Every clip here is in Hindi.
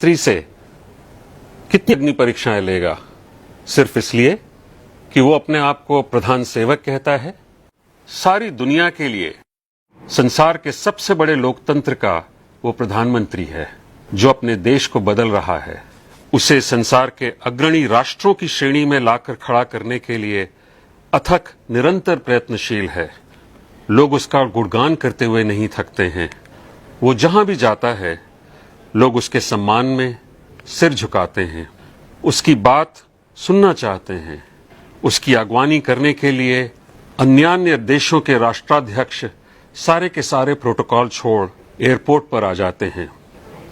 प्रधानमंत्री से कितनी अग्नि परीक्षाएं लेगा, सिर्फ इसलिए कि वो अपने आप को प्रधान सेवक कहता है। सारी दुनिया के लिए संसार के सबसे बड़े लोकतंत्र का वो प्रधानमंत्री है जो अपने देश को बदल रहा है। उसे संसार के अग्रणी राष्ट्रों की श्रेणी में लाकर खड़ा करने के लिए अथक निरंतर प्रयत्नशील है। लोग उसका गुणगान करते हुए नहीं थकते हैं। वो जहां भी जाता है लोग उसके सम्मान में सिर झुकाते हैं, उसकी बात सुनना चाहते हैं। उसकी अगवानी करने के लिए अन्यान्य देशों के राष्ट्राध्यक्ष सारे के सारे प्रोटोकॉल छोड़ एयरपोर्ट पर आ जाते हैं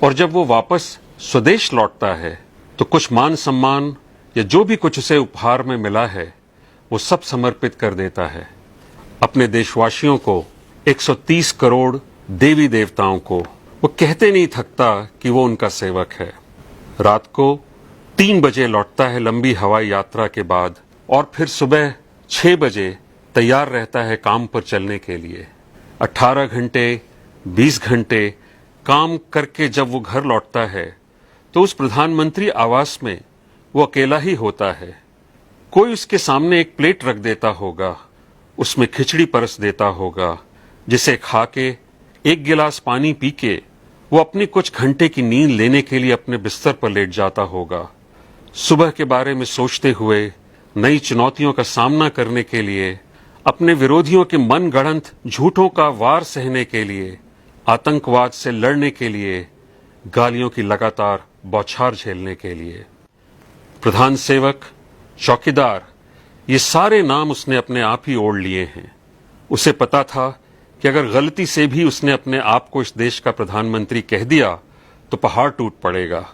और जब वो वापस स्वदेश लौटता है तो कुछ मान सम्मान या जो भी कुछ उसे उपहार में मिला है वो सब समर्पित कर देता है। अपने देशवासियों को, 130 करोड़ देवी देवताओं को वो कहते नहीं थकता कि वो उनका सेवक है। रात को 3 बजे लौटता है लंबी हवाई यात्रा के बाद और फिर सुबह 6 बजे तैयार रहता है काम पर चलने के लिए। 18 घंटे 20 घंटे काम करके जब वो घर लौटता है तो उस प्रधानमंत्री आवास में वो अकेला ही होता है। कोई उसके सामने एक प्लेट रख देता होगा, उसमें खिचड़ी परस देता होगा, जिसे खा के 1 गिलास पानी पी के वो अपनी कुछ घंटे की नींद लेने के लिए अपने बिस्तर पर लेट जाता होगा। सुबह के बारे में सोचते हुए, नई चुनौतियों का सामना करने के लिए, अपने विरोधियों के मनगढ़ंत झूठों का वार सहने के लिए, आतंकवाद से लड़ने के लिए, गालियों की लगातार बौछार झेलने के लिए। प्रधान सेवक, चौकीदार, ये सारे नाम उसने अपने आप ही ओढ़ लिए हैं। उसे पता था कि अगर गलती से भी उसने अपने आप को इस देश का प्रधानमंत्री कह दिया तो पहाड़ टूट पड़ेगा।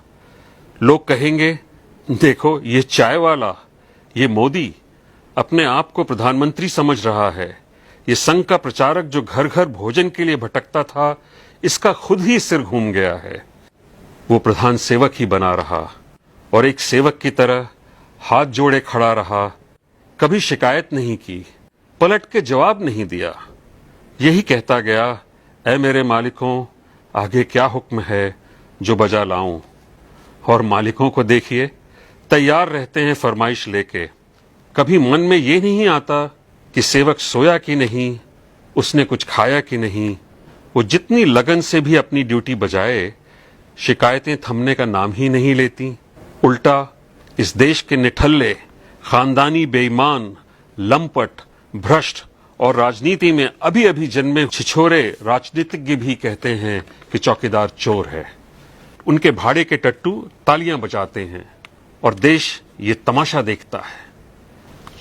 लोग कहेंगे, देखो ये चाय वाला, ये मोदी अपने आप को प्रधानमंत्री समझ रहा है। ये संघ का प्रचारक जो घर घर भोजन के लिए भटकता था, इसका खुद ही सिर घूम गया है। वो प्रधान सेवक ही बना रहा और एक सेवक की तरह हाथ जोड़े खड़ा रहा। कभी शिकायत नहीं की, पलट के जवाब नहीं दिया। यही कहता गया, ऐ मेरे मालिकों, आगे क्या हुक्म है जो बजा लाऊं। और मालिकों को देखिए, तैयार रहते हैं फरमाइश लेके। कभी मन में ये नहीं आता कि सेवक सोया कि नहीं, उसने कुछ खाया कि नहीं। वो जितनी लगन से भी अपनी ड्यूटी बजाए, शिकायतें थमने का नाम ही नहीं लेती। उल्टा इस देश के निठल्ले, खानदानी बेईमान, लंपट, भ्रष्ट और राजनीति में अभी अभी जन्मे छिछोरे राजनीतिज्ञ भी कहते हैं कि चौकीदार चोर है। उनके भाड़े के टट्टू तालियां बजाते हैं और देश ये तमाशा देखता है।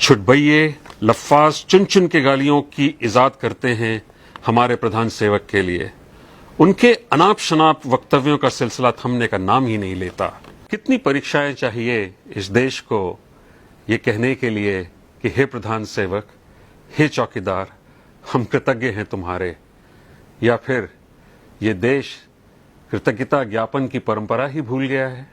छुटभइये लफ्फाज चुन चुन के गालियों की इजाद करते हैं हमारे प्रधान सेवक के लिए। उनके अनाप शनाप वक्तव्यों का सिलसिला थमने का नाम ही नहीं लेता। कितनी परीक्षाएं चाहिए इस देश को ये कहने के लिए कि हे प्रधान सेवक, हे चौकीदार, हम कृतज्ञ हैं तुम्हारे, या फिर ये देश कृतज्ञता ज्ञापन की परंपरा ही भूल गया है।